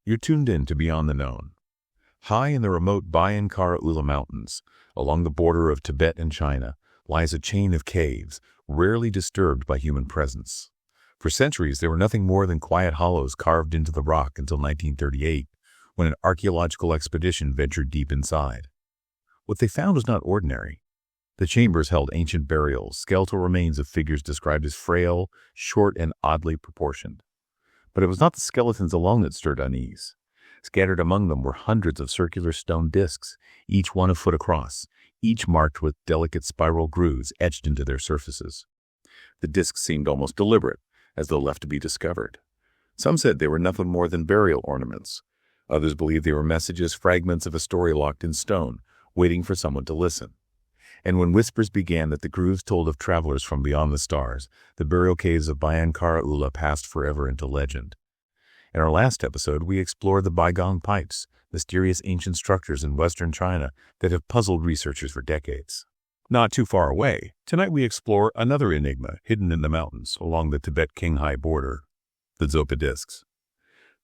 You're tuned in to Beyond the Known. High in the remote Baian-Kara-Ula mountains, along the border of Tibet and China, lies a chain of caves, rarely disturbed by human presence. For centuries, they were nothing more than quiet hollows carved into the rock until 1938, when an archaeological expedition ventured deep inside. What they found was not ordinary. The chambers held ancient burials, skeletal remains of figures described as frail, short, and oddly proportioned. But it was not the skeletons alone that stirred unease. Scattered among them were hundreds of circular stone discs, each 1 foot across, each marked with delicate spiral grooves etched into their surfaces. The discs seemed almost deliberate, as though left to be discovered. Some said they were nothing more than burial ornaments. Others believed they were messages, fragments of a story locked in stone, waiting for someone to listen. And when whispers began that the grooves told of travelers from beyond the stars, the burial caves of Baian-Kara-Ula passed forever into legend. In our last episode, we explored the Baigong pipes, mysterious ancient structures in western China that have puzzled researchers for decades. Not too far away, tonight we explore another enigma hidden in the mountains along the Tibet-Qinghai border, the Dzopa Discs.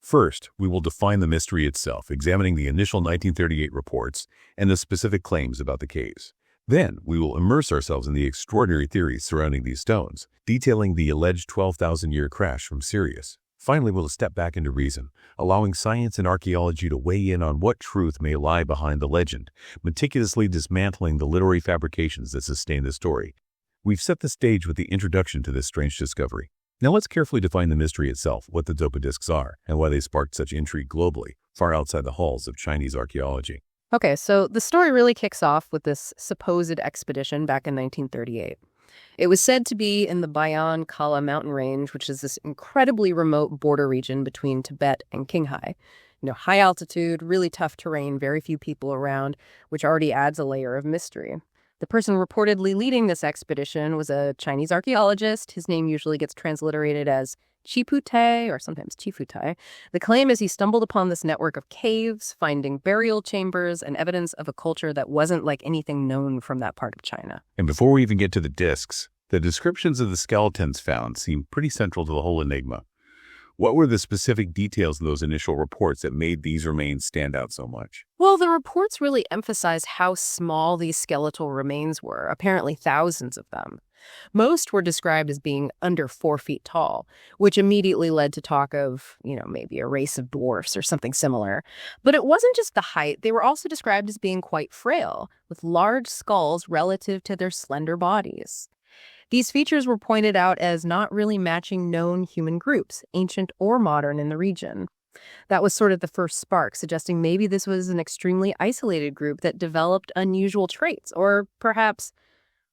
First, we will define the mystery itself, examining the initial 1938 reports and the specific claims about the caves. Then, we will immerse ourselves in the extraordinary theories surrounding these stones, detailing the alleged 12,000-year crash from Sirius. Finally, we'll step back into reason, allowing science and archaeology to weigh in on what truth may lie behind the legend, meticulously dismantling the literary fabrications that sustain the story. We've set the stage with the introduction to this strange discovery. Now let's carefully define the mystery itself, what the Dzopa Discs are, and why they sparked such intrigue globally, far outside the halls of Chinese archaeology. Okay, so the story really kicks off with this supposed expedition back in 1938. It was said to be in the Baian-Kara mountain range, which is this incredibly remote border region between Tibet and Qinghai. High altitude, really tough terrain, very few people around, which already adds a layer of mystery. The person reportedly leading this expedition was a Chinese archaeologist. His name usually gets transliterated as Chiputai or sometimes Chifutai. The claim is he stumbled upon this network of caves, finding burial chambers and evidence of a culture that wasn't like anything known from that part of China. And before we even get to the discs, the descriptions of the skeletons found seem pretty central to the whole enigma. What were the specific details in those initial reports that made these remains stand out so much? Well, the reports really emphasize how small these skeletal remains were, apparently thousands of them. Most were described as being under 4 feet tall, which immediately led to talk of, maybe a race of dwarfs or something similar. But it wasn't just the height. They were also described as being quite frail, with large skulls relative to their slender bodies. These features were pointed out as not really matching known human groups, ancient or modern, in the region. That was sort of the first spark, suggesting maybe this was an extremely isolated group that developed unusual traits, or perhaps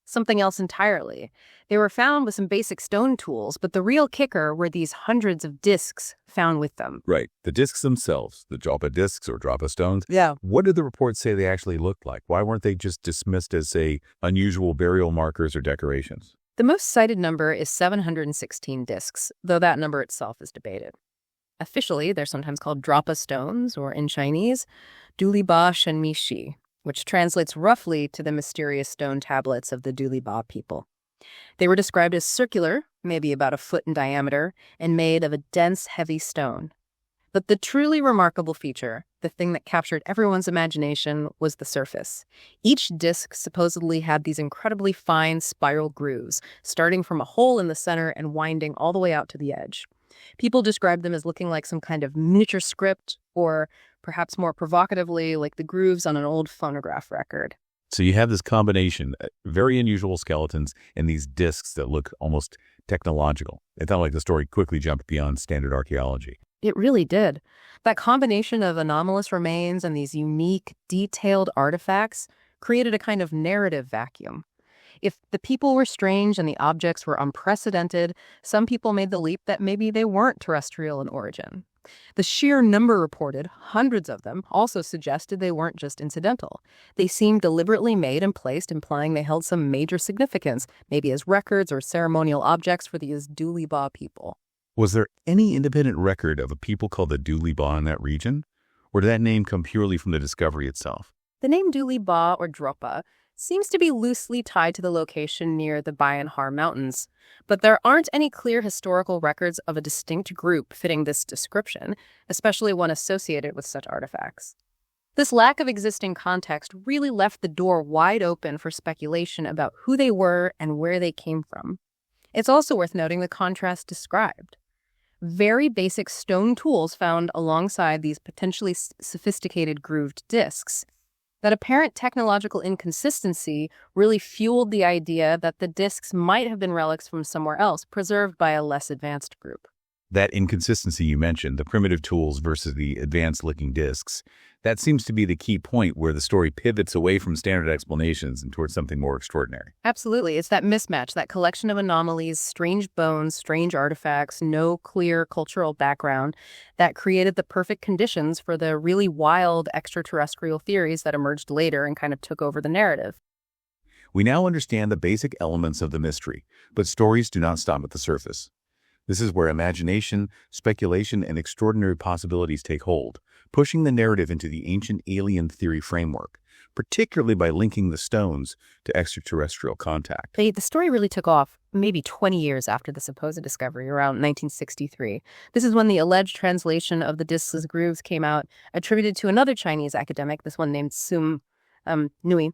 something else entirely. They were found with some basic stone tools, but the real kicker were these hundreds of discs found with them. Right. The discs themselves, the Dzopa Discs or Dropa stones. Yeah. What did the reports say they actually looked like? Why weren't they just dismissed as, say, unusual burial markers or decorations? The most cited number is 716 discs, though that number itself is debated. Officially, they're sometimes called Dropa stones, or in Chinese, Duliba Shenmishi, which translates roughly to the mysterious stone tablets of the Duliba people. They were described as circular, maybe about 1 foot in diameter, and made of a dense, heavy stone. But the truly remarkable feature, the thing that captured everyone's imagination, was the surface. Each disc supposedly had these incredibly fine spiral grooves, starting from a hole in the center and winding all the way out to the edge. People described them as looking like some kind of miniature script, or perhaps more provocatively, like the grooves on an old phonograph record. So you have this combination, very unusual skeletons and these discs that look almost technological. It felt like the story quickly jumped beyond standard archaeology. It really did. That combination of anomalous remains and these unique, detailed artifacts created a kind of narrative vacuum. If the people were strange and the objects were unprecedented, some people made the leap that maybe they weren't terrestrial in origin. The sheer number reported, hundreds of them, also suggested they weren't just incidental. They seemed deliberately made and placed, implying they held some major significance, maybe as records or ceremonial objects for these Duliba people. Was there any independent record of a people called the Duliba in that region? Or did that name come purely from the discovery itself? The name Duliba or Dropa seems to be loosely tied to the location near the Baian-Kara Mountains, but there aren't any clear historical records of a distinct group fitting this description, especially one associated with such artifacts. This lack of existing context really left the door wide open for speculation about who they were and where they came from. It's also worth noting the contrast described. Very basic stone tools found alongside these potentially sophisticated grooved discs. That apparent technological inconsistency really fueled the idea that the discs might have been relics from somewhere else, preserved by a less advanced group. That inconsistency you mentioned, the primitive tools versus the advanced-looking discs, that seems to be the key point where the story pivots away from standard explanations and towards something more extraordinary. Absolutely. It's that mismatch, that collection of anomalies, strange bones, strange artifacts, no clear cultural background that created the perfect conditions for the really wild extraterrestrial theories that emerged later and kind of took over the narrative. We now understand the basic elements of the mystery, but stories do not stop at the surface. This is where imagination, speculation, and extraordinary possibilities take hold, pushing the narrative into the ancient alien theory framework, particularly by linking the stones to extraterrestrial contact. The story really took off maybe 20 years after the supposed discovery, around 1963. This is when the alleged translation of the discs as grooves came out, attributed to another Chinese academic, this one named Sum Nui.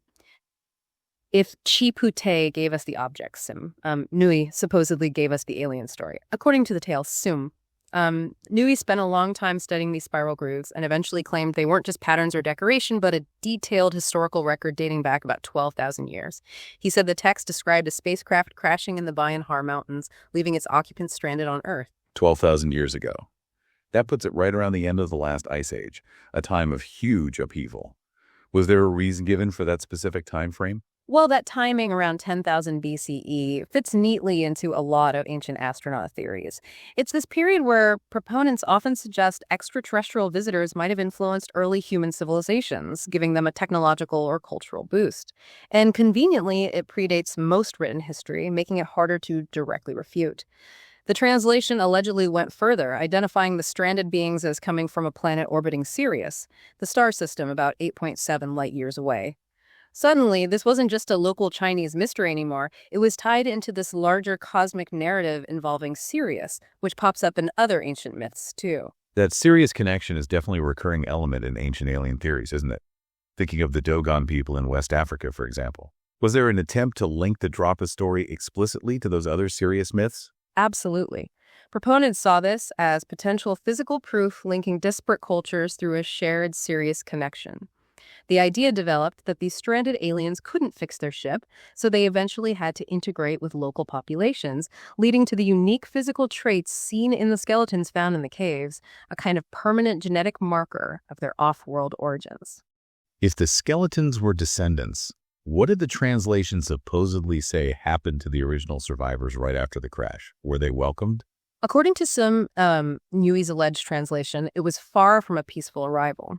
If Chi Pu-te gave us the object, Sim, Nui supposedly gave us the alien story. According to the tale, Sum, Nui spent a long time studying these spiral grooves and eventually claimed they weren't just patterns or decoration, but a detailed historical record dating back about 12,000 years. He said the text described a spacecraft crashing in the Baian-Kara Mountains, leaving its occupants stranded on Earth. 12,000 years ago. That puts it right around the end of the last ice age, a time of huge upheaval. Was there a reason given for that specific time frame? Well, that timing around 10,000 BCE fits neatly into a lot of ancient astronaut theories. It's this period where proponents often suggest extraterrestrial visitors might have influenced early human civilizations, giving them a technological or cultural boost. And conveniently, it predates most written history, making it harder to directly refute. The translation allegedly went further, identifying the stranded beings as coming from a planet orbiting Sirius, the star system about 8.7 light years away. Suddenly, this wasn't just a local Chinese mystery anymore. It was tied into this larger cosmic narrative involving Sirius, which pops up in other ancient myths, too. That Sirius connection is definitely a recurring element in ancient alien theories, isn't it? Thinking of the Dogon people in West Africa, for example. Was there an attempt to link the Dropa story explicitly to those other Sirius myths? Absolutely. Proponents saw this as potential physical proof linking disparate cultures through a shared Sirius connection. The idea developed that these stranded aliens couldn't fix their ship, so they eventually had to integrate with local populations, leading to the unique physical traits seen in the skeletons found in the caves, a kind of permanent genetic marker of their off-world origins. If the skeletons were descendants, what did the translation supposedly say happened to the original survivors right after the crash? Were they welcomed? According to some Nui's alleged translation, it was far from a peaceful arrival.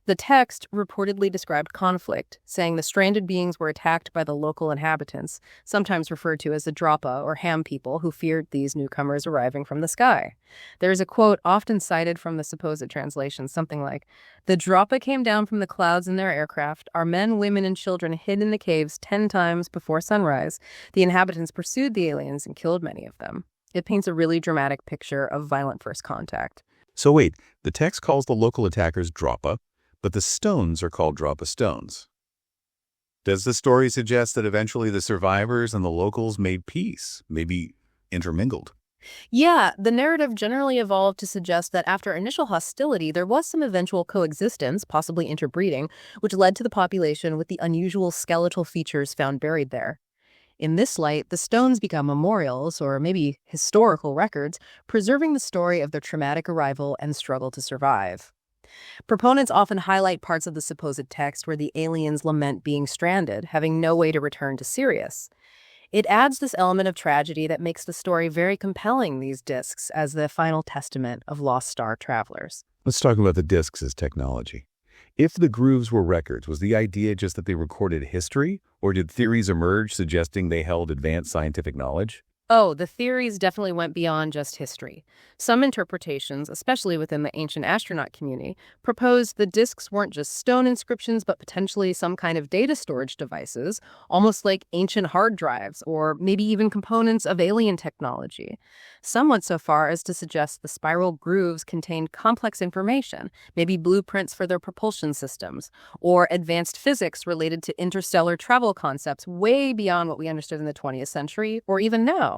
The text reportedly described conflict, saying the stranded beings were attacked by the local inhabitants, sometimes referred to as the Dropa or Ham people, who feared these newcomers arriving from the sky. There is a quote often cited from the supposed translation, something like, "The Dropa came down from the clouds in their aircraft. Our men, women, and children hid in the caves 10 times before sunrise. The inhabitants pursued the aliens and killed many of them." It paints a really dramatic picture of violent first contact. So wait, the text calls the local attackers Dropa, but the stones are called Dropa stones. Does the story suggest that eventually the survivors and the locals made peace, maybe intermingled? Yeah, the narrative generally evolved to suggest that after initial hostility, there was some eventual coexistence, possibly interbreeding, which led to the population with the unusual skeletal features found buried there. In this light, the stones become memorials, or maybe historical records, preserving the story of their traumatic arrival and struggle to survive. Proponents often highlight parts of the supposed text where the aliens lament being stranded, having no way to return to Sirius. It adds this element of tragedy that makes the story very compelling, these discs, as the final testament of lost star travelers. Let's talk about the discs as technology. If the grooves were records, was the idea just that they recorded history, or did theories emerge suggesting they held advanced scientific knowledge? Oh, the theories definitely went beyond just history. Some interpretations, especially within the ancient astronaut community, proposed the discs weren't just stone inscriptions, but potentially some kind of data storage devices, almost like ancient hard drives, or maybe even components of alien technology. Some went so far as to suggest the spiral grooves contained complex information, maybe blueprints for their propulsion systems, or advanced physics related to interstellar travel concepts way beyond what we understood in the 20th century, or even now.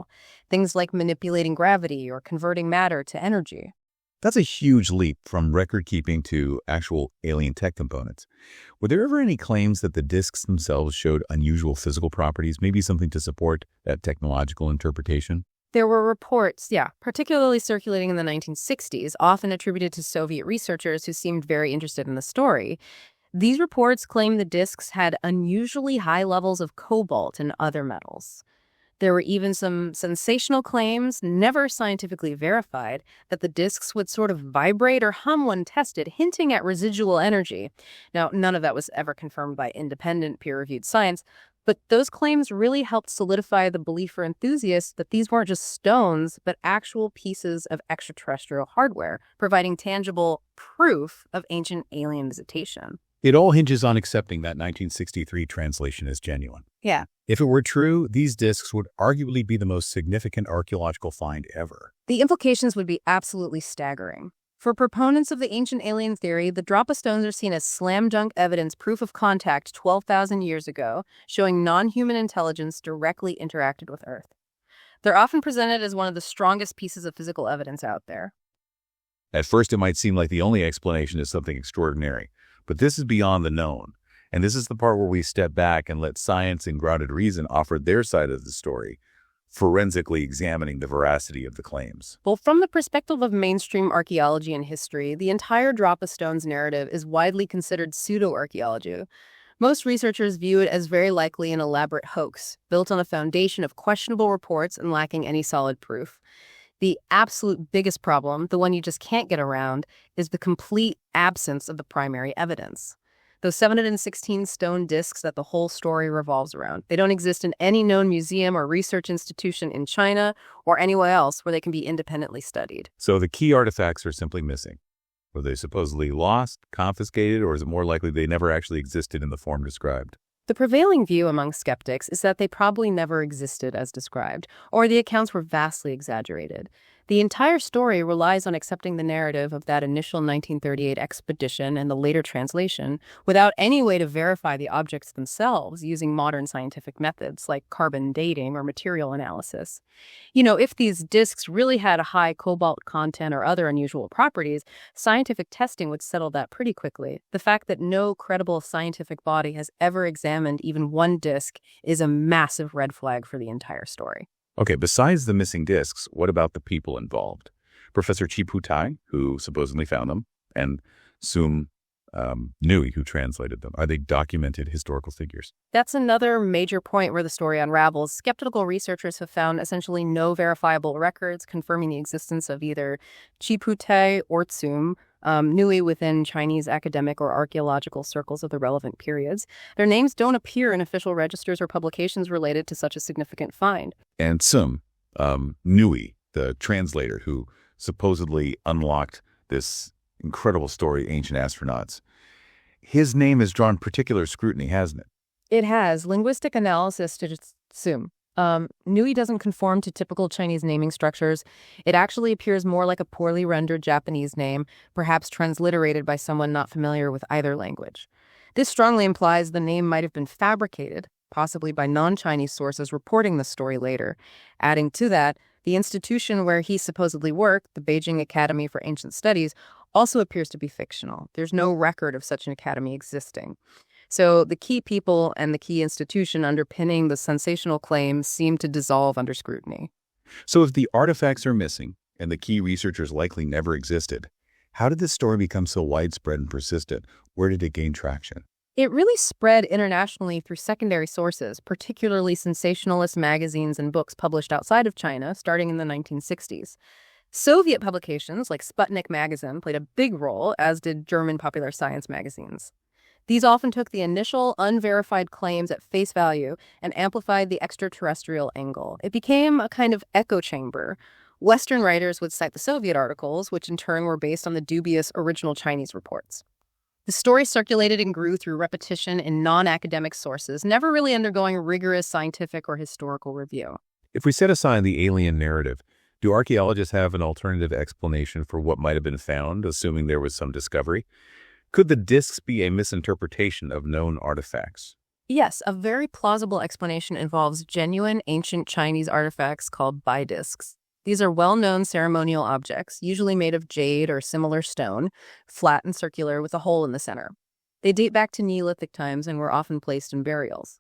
Things like manipulating gravity or converting matter to energy. That's a huge leap from record keeping to actual alien tech components. Were there ever any claims that the disks themselves showed unusual physical properties, maybe something to support that technological interpretation? There were reports, particularly circulating in the 1960s, often attributed to Soviet researchers who seemed very interested in the story. These reports claimed the disks had unusually high levels of cobalt and other metals. There were even some sensational claims, never scientifically verified, that the disks would sort of vibrate or hum when tested, hinting at residual energy. Now, none of that was ever confirmed by independent, peer-reviewed science, but those claims really helped solidify the belief for enthusiasts that these weren't just stones, but actual pieces of extraterrestrial hardware, providing tangible proof of ancient alien visitation. It all hinges on accepting that 1963 translation as genuine. Yeah. If it were true, these disks would arguably be the most significant archaeological find ever. The implications would be absolutely staggering. For proponents of the ancient alien theory, the Dropa stones are seen as slam dunk evidence, proof of contact 12,000 years ago, showing non-human intelligence directly interacted with Earth. They're often presented as one of the strongest pieces of physical evidence out there. At first, it might seem like the only explanation is something extraordinary, but this is beyond the known. And this is the part where we step back and let science and grounded reason offer their side of the story, forensically examining the veracity of the claims. Well, from the perspective of mainstream archaeology and history, the entire Dropa stones narrative is widely considered pseudo-archaeology. Most researchers view it as very likely an elaborate hoax, built on a foundation of questionable reports and lacking any solid proof. The absolute biggest problem, the one you just can't get around, is the complete absence of the primary evidence. Those 716 stone discs that the whole story revolves around. They don't exist in any known museum or research institution in China or anywhere else where they can be independently studied. So the key artifacts are simply missing. Were they supposedly lost, confiscated, or is it more likely they never actually existed in the form described? The prevailing view among skeptics is that they probably never existed as described, or the accounts were vastly exaggerated. The entire story relies on accepting the narrative of that initial 1938 expedition and the later translation without any way to verify the objects themselves using modern scientific methods like carbon dating or material analysis. If these discs really had a high cobalt content or other unusual properties, scientific testing would settle that pretty quickly. The fact that no credible scientific body has ever examined even one disc is a massive red flag for the entire story. Okay, besides the missing discs, what about the people involved? Professor Chi Tai, who supposedly found them, and Sum Nui, who translated them. Are they documented historical figures? That's another major point where the story unravels. Skeptical researchers have found essentially no verifiable records confirming the existence of either Chi Tai or Sum Nui within Chinese academic or archaeological circles of the relevant periods. Their names don't appear in official registers or publications related to such a significant find. And Sum Nui, the translator who supposedly unlocked this incredible story, Ancient Astronauts, his name has drawn particular scrutiny, hasn't it? It has. Linguistic analysis to Sum. Nui doesn't conform to typical Chinese naming structures. It actually appears more like a poorly rendered Japanese name, perhaps transliterated by someone not familiar with either language. This strongly implies the name might have been fabricated, possibly by non-Chinese sources reporting the story later. Adding to that, the institution where he supposedly worked, the Beijing Academy for Ancient Studies, also appears to be fictional. There's no record of such an academy existing. So the key people and the key institution underpinning the sensational claims seem to dissolve under scrutiny. So if the artifacts are missing and the key researchers likely never existed, how did this story become so widespread and persistent? Where did it gain traction? It really spread internationally through secondary sources, particularly sensationalist magazines and books published outside of China, starting in the 1960s. Soviet publications like Sputnik magazine played a big role, as did German popular science magazines. These often took the initial, unverified claims at face value and amplified the extraterrestrial angle. It became a kind of echo chamber. Western writers would cite the Soviet articles, which in turn were based on the dubious original Chinese reports. The story circulated and grew through repetition in non-academic sources, never really undergoing rigorous scientific or historical review. If we set aside the alien narrative, do archaeologists have an alternative explanation for what might have been found, assuming there was some discovery? Could the discs be a misinterpretation of known artifacts? Yes, a very plausible explanation involves genuine ancient Chinese artifacts called discs. These are well-known ceremonial objects, usually made of jade or similar stone, flat and circular with a hole in the center. They date back to Neolithic times and were often placed in burials.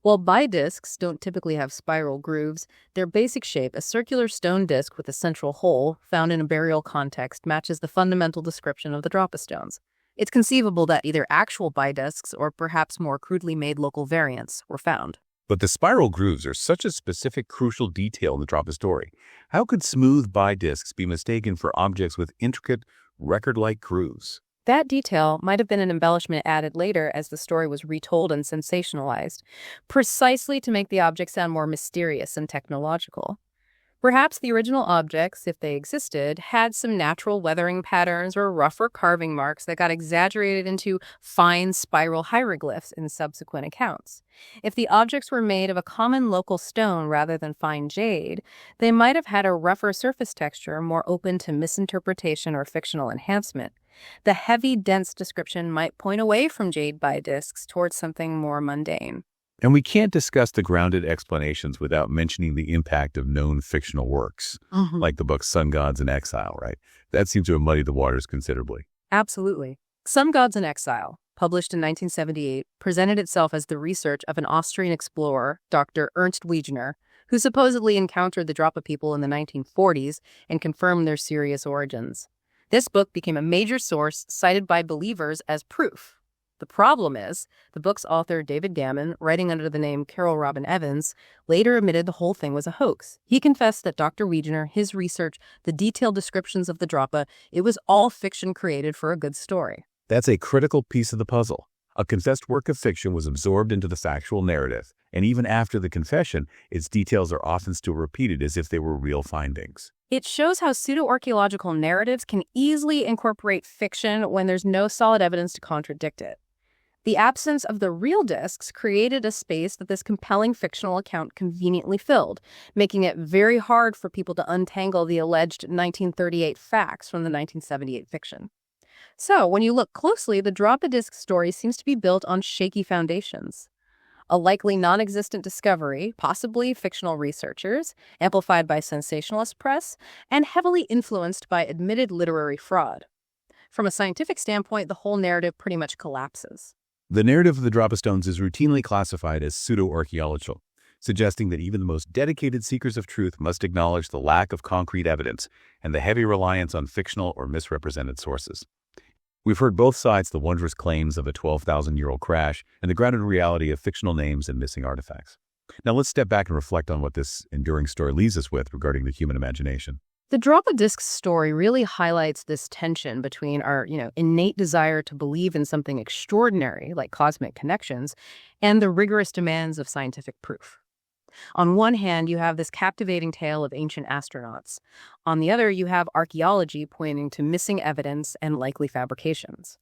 While discs don't typically have spiral grooves, their basic shape, a circular stone disc with a central hole, found in a burial context, matches the fundamental description of the Dropa stones. It's conceivable that either actual discs or perhaps more crudely made local variants were found. But the spiral grooves are such a specific, crucial detail in the Dropa story. How could smooth discs be mistaken for objects with intricate, record-like grooves? That detail might have been an embellishment added later as the story was retold and sensationalized, precisely to make the object sound more mysterious and technological. Perhaps the original objects, if they existed, had some natural weathering patterns or rougher carving marks that got exaggerated into fine spiral hieroglyphs in subsequent accounts. If the objects were made of a common local stone rather than fine jade, they might have had a rougher surface texture more open to misinterpretation or fictional enhancement. The heavy, dense description might point away from jade discs towards something more mundane. And we can't discuss the grounded explanations without mentioning the impact of known fictional works, like the book Sun Gods in Exile, right? That seems to have muddied the waters considerably. Absolutely. Sun Gods in Exile, published in 1978, presented itself as the research of an Austrian explorer, Dr. Ernst Wegener, who supposedly encountered the Dropa people in the 1940s and confirmed their serious origins. This book became a major source cited by believers as proof. The problem is, the book's author, David Gammon, writing under the name Carol Robin Evans, later admitted the whole thing was a hoax. He confessed that Dr. Wegener, his research, the detailed descriptions of the Dropa, it was all fiction created for a good story. That's a critical piece of the puzzle. A confessed work of fiction was absorbed into the factual narrative, and even after the confession, its details are often still repeated as if they were real findings. It shows how pseudo-archaeological narratives can easily incorporate fiction when there's no solid evidence to contradict it. The absence of the real discs created a space that this compelling fictional account conveniently filled, making it very hard for people to untangle the alleged 1938 facts from the 1978 fiction. So, when you look closely, the Dzopa Discs story seems to be built on shaky foundations. A likely non-existent discovery, possibly fictional researchers, amplified by sensationalist press, and heavily influenced by admitted literary fraud. From a scientific standpoint, the whole narrative pretty much collapses. The narrative of the Dropa stones is routinely classified as pseudo-archaeological, suggesting that even the most dedicated seekers of truth must acknowledge the lack of concrete evidence and the heavy reliance on fictional or misrepresented sources. We've heard both sides the wondrous claims of a 12,000-year-old crash and the grounded reality of fictional names and missing artifacts. Now let's step back and reflect on what this enduring story leaves us with regarding the human imagination. The Dzopa Discs story really highlights this tension between our, innate desire to believe in something extraordinary, like cosmic connections, and the rigorous demands of scientific proof. On one hand, you have this captivating tale of ancient astronauts. On the other, you have archaeology pointing to missing evidence and likely fabrications.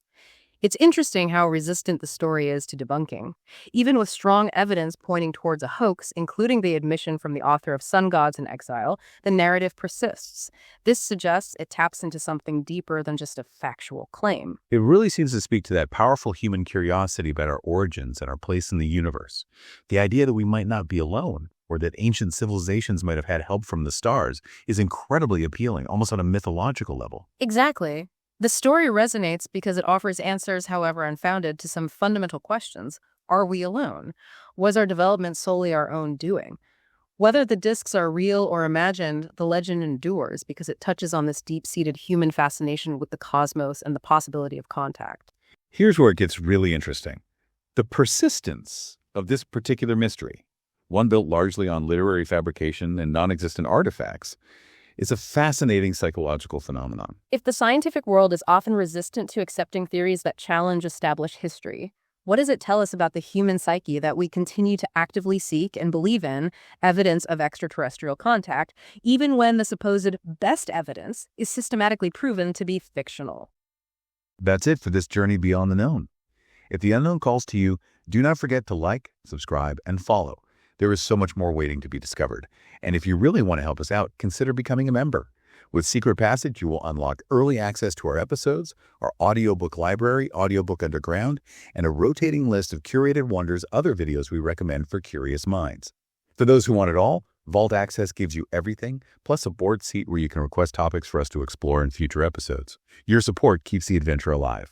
It's interesting how resistant the story is to debunking. Even with strong evidence pointing towards a hoax, including the admission from the author of Sun Gods in Exile, the narrative persists. This suggests it taps into something deeper than just a factual claim. It really seems to speak to that powerful human curiosity about our origins and our place in the universe. The idea that we might not be alone, or that ancient civilizations might have had help from the stars, is incredibly appealing, almost on a mythological level. Exactly. The story resonates because it offers answers, however unfounded, to some fundamental questions. Are we alone? Was our development solely our own doing? Whether the discs are real or imagined, the legend endures because it touches on this deep-seated human fascination with the cosmos and the possibility of contact. Here's where it gets really interesting. The persistence of this particular mystery, one built largely on literary fabrication and non-existent artifacts, It's a fascinating psychological phenomenon. If the scientific world is often resistant to accepting theories that challenge established history, what does it tell us about the human psyche that we continue to actively seek and believe in evidence of extraterrestrial contact, even when the supposed best evidence is systematically proven to be fictional? That's it for this journey beyond the known. If the unknown calls to you, do not forget to like, subscribe, and follow. There is so much more waiting to be discovered. And if you really want to help us out, consider becoming a member. With Secret Passage, you will unlock early access to our episodes, our audiobook library, Audiobook Underground, and a rotating list of curated wonders, other videos we recommend for curious minds. For those who want it all, Vault Access gives you everything, plus a board seat where you can request topics for us to explore in future episodes. Your support keeps the adventure alive.